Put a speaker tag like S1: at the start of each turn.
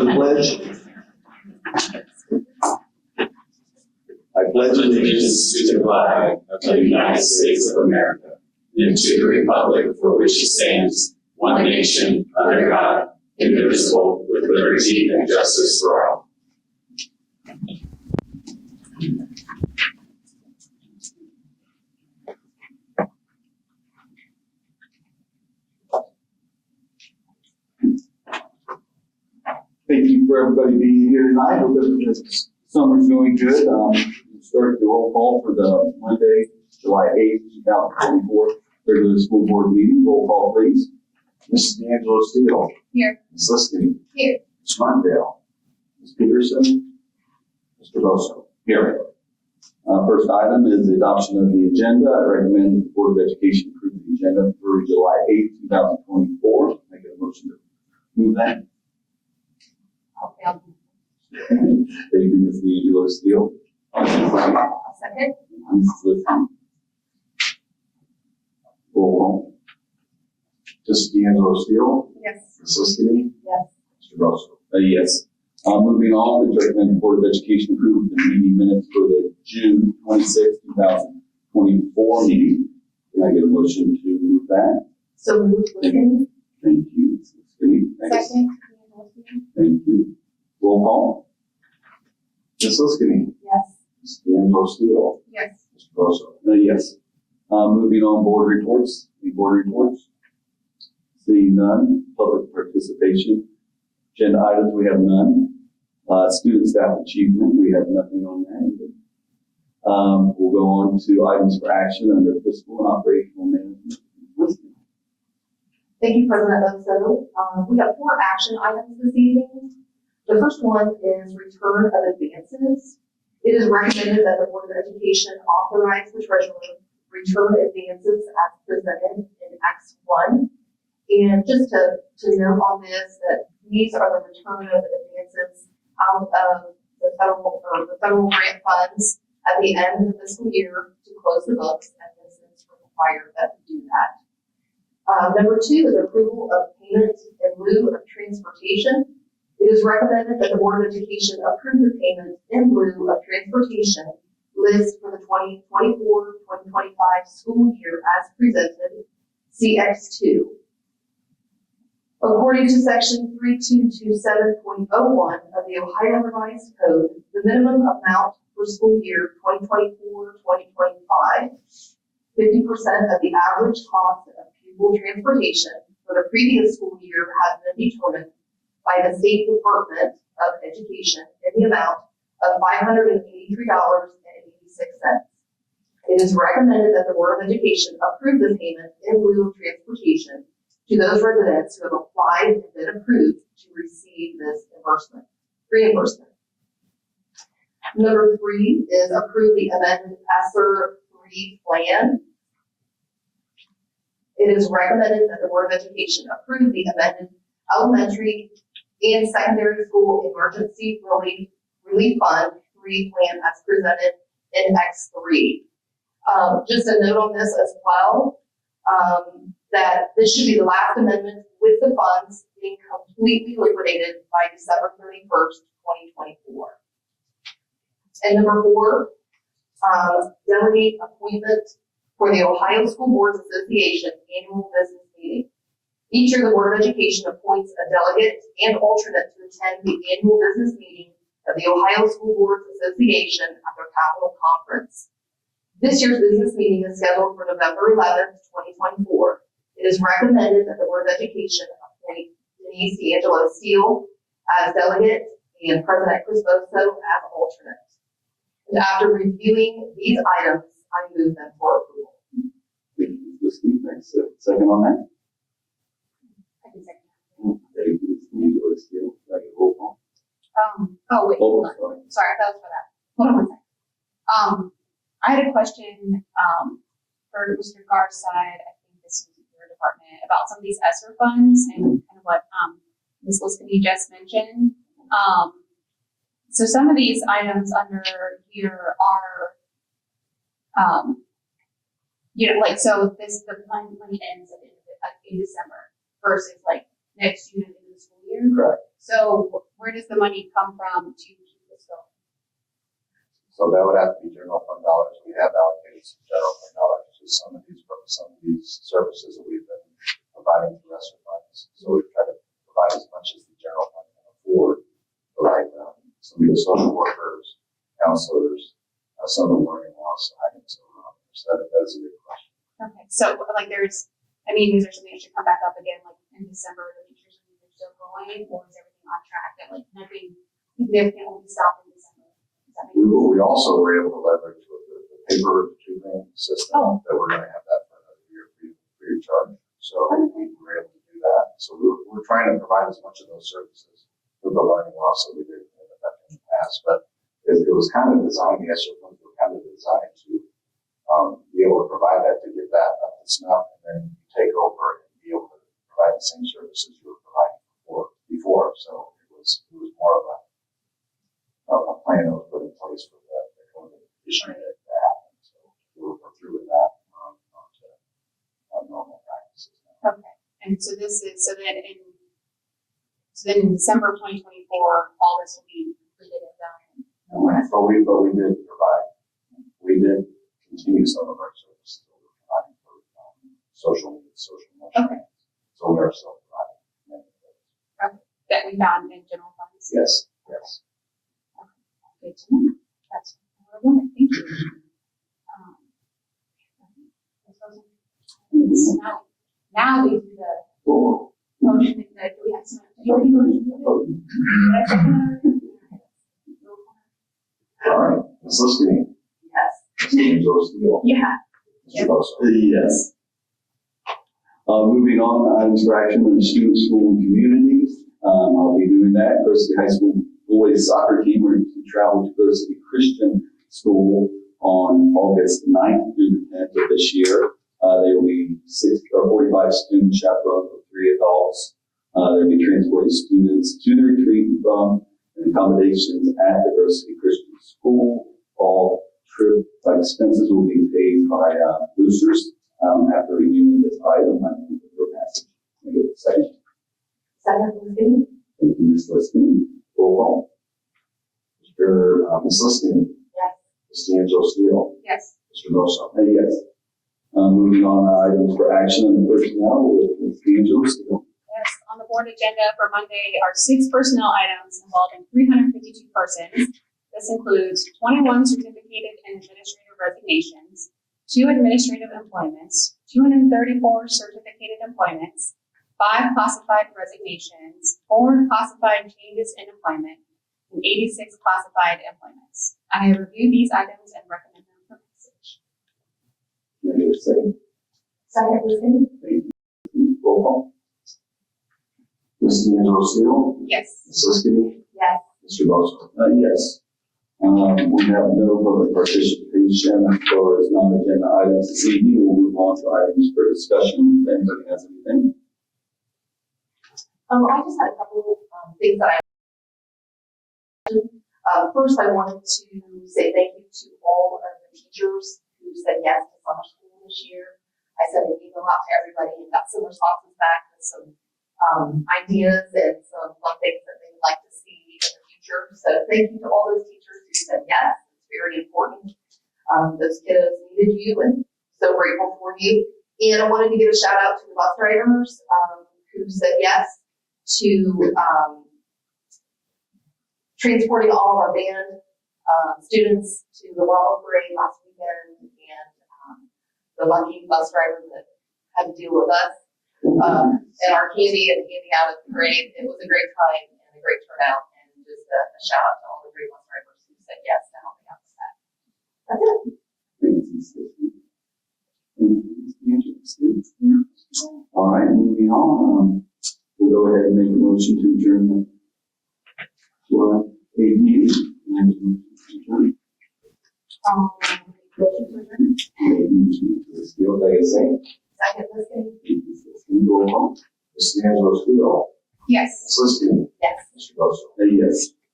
S1: the pledge. I pledge
S2: allegiance to the flag of the United States of America and to the republic for which it stands, one nation, under God, indivisible, with liberty and justice for all.
S1: Thank you for everybody being here tonight. Hope this summer's going good. We'll start the roll call for the Monday, July 8th, 2024 regular school board meeting. Roll call, please. Mrs. D'Angelo Steele.
S3: Here.
S1: Ms. Liskini.
S3: Here.
S1: Ms. Martindale. Ms. Peterson. Mr. Bosso. Here. First item is the adoption of the agenda. I recommend the Board of Education approve the agenda for July 8th, 2024. Make a motion to move that. Thank you, Ms. D'Angelo Steele.
S3: Second.
S1: Mrs. Liskini. Roll call. Mrs. D'Angelo Steele.
S3: Yes.
S1: Ms. Liskini.
S3: Yes.
S1: Mr. Bosso. Yes. Moving on, we recommend the Board of Education approve the meeting minutes for the June 26, 2024 meeting. Can I get a motion to move that?
S3: So moved. Liskini.
S1: Thank you, Ms. Liskini. Thanks.
S3: Second.
S1: Thank you. Roll call. Ms. Liskini.
S3: Yes.
S1: Ms. D'Angelo Steele.
S3: Yes.
S1: Mr. Bosso. Yes. Moving on, board reports. Any board reports? Seeing none. Public participation. Agenda items, we have none. Student staff achievement, we have nothing on that either. We'll go on to items for action under fiscal and operational management.
S3: Thank you, President Oso. We have 4 action items this evening. The first one is return of advances. It is recommended that the Board of Education authorize the treasurer return advances as presented in X1. And just to note on this, that these are the return of advances out of the federal grant funds at the end of the fiscal year to close the books, and this is required that we do that. Number 2 is approval of payment in lieu of transportation. It is recommended that the Board of Education approve the payment in lieu of transportation list for the 2024-2025 school year as presented, CX2. According to section 3227.01 of the Ohio Revised Code, the minimum amount for school year 2024-2025, 50% of the average cost of pupil transportation for the previous school year has been determined by the State Department of Education in the amount of $583.86. It is recommended that the Board of Education approve the payment in lieu of transportation to those residents who have applied and been approved to receive this reimbursement. Number 3 is approve the amended ESSER 3 plan. It is recommended that the Board of Education approve the amended elementary and secondary school emergency relief fund 3 plan as presented in X3. Just a note on this as well, that this should be the last amendment with the funds being completely liquidated by December 31st, 2024. And number 4, delegate appointment for the Ohio School Boards Association annual business meeting. Each year, the Board of Education appoints a delegate and alternate to attend the annual business meeting of the Ohio School Boards Association at their Capitol Conference. This year's business meeting is scheduled for November 11th, 2024. It is recommended that the Board of Education appoint Denise D'Angelo Steele as delegate and President Chris Bosso as alternate. And after reviewing these items, I move them for approval.
S1: Thank you, Ms. Liskini. Thanks. Second on that?
S3: I can second.
S1: Thank you, Ms. D'Angelo Steele. Can I get a roll call?
S3: Oh, wait.
S1: Oh,
S3: Hold on.
S1: sorry.
S3: Sorry, that was for that. Hold on one second. I had a question for Mr. Gar's side. I think this was your department about some of these ESSER funds and kind of what Ms. Liskini just mentioned. So some of these items under here are, like, so the money ends in December versus like next June into the school year.
S1: Correct.
S3: So
S4: where does the money come from to keep this going?
S5: So that would have to be general fund dollars. We have allocated some general fund dollars to some of these services that we've been providing to restaurant funds. So we've tried to provide as much as the general fund can afford for like some of the social workers, counselors, some of the learning loss items. So that's a good question.
S4: Okay, so like is there something that should come back up again, like in December, the teachers are still going, or is everything on track that like nothing significant will be stopped in December? Does that make sense?
S5: We also were able to leverage with the paper tutoring system that we're going to have that for another year free of charge. So we were able to do that. So we're trying to provide as much of those services with the learning loss that we did in the past. But it was kind of designed, the ESSER funds were kind of designed to be able to provide that, to get that up to snuff, and then take over and be able to provide the same services you were providing before. So it was more of a plan that was put in place for the COVID issue that happened. So we're through with that on normal practices now.
S4: Okay, and so then in December of 2024, all this will be completed and done.
S5: But we did continue some of our services that we're providing for social emotional.
S4: Okay.
S5: So we are still providing many of those.
S4: That we found in general funds.
S5: Yes.
S4: Good to know. That's what I wanted. Thank you. So now we do the motion. Do we have some?
S5: All right. Ms. Liskini.
S3: Yes.
S5: Mr. Angelo Steele.
S4: Yeah.
S5: Mr. Bosso.
S1: Yes. Moving on to items for action in the student, school, and community. I'll be doing that. Grove City High School boys soccer team are to travel to Grove City Christian School on August 9th through the 10th of this year. There will be 45 students chaperoned with 3 adults. They'll be transporting students to the retreat and from, and accommodations at the Grove City Christian School. All trip expenses will be paid by boosters. After reviewing this item, I think for passage. Can I get a second?
S3: Second, Liskini.
S1: Thank you, Ms. Liskini. Roll call.
S5: Ms. Liskini.
S3: Yes.
S5: Mr. Angelo Steele.
S4: Yes.
S5: Mr. Bosso.
S1: Yes. Moving on to items for action on the personnel with Ms. Angelo Steele.
S4: Yes, on the board agenda for Monday are 6 personnel items involving 352 persons. This includes 21 certificated and administrative resignations, 2 administrative employments, 234 certificated employments, 5 classified resignations, 4 classified changes in employment, and 86 classified employments. I have reviewed these items and recommend them for passage.
S1: Can I get a second?
S3: Second, Liskini.
S1: Thank you. Roll call.
S5: Mr. Angelo Steele.
S4: Yes.
S5: Ms. Liskini.
S3: Yes.
S5: Mr. Bosso.
S1: Yes. We have no public participation as far as non-agenda items this evening. We'll move on to items for discussion. If anybody has anything.
S3: I just had a couple things that first, I wanted to say thank you to all of the teachers who said yes to summer school this year. I sent an email out to everybody and got some responses back with some ideas and some fun things that they would like to see in the future. So thank you to all those teachers who said yes. It's very important. Those kiddos needed you, and so grateful for you. And I wanted to give a shout out to the bus drivers who said yes to transporting all of our band students to the Wildwood Parade last weekend, and the lucky bus driver that had to deal with us, and our candy and handing out at the parade. It was a great time and a great turnout, and just a shout out to all the great bus drivers who said yes to helping out with that. That's it.
S1: All right, moving on. We'll go ahead and make a motion to adjourn the July 8th meeting. Steele, like I say.
S3: Second, listening.
S1: Roll call.
S5: Mr. Angelo Steele.
S4: Yes.
S5: Ms. Liskini.
S3: Yes.
S5: Mr. Bosso.
S1: Yes.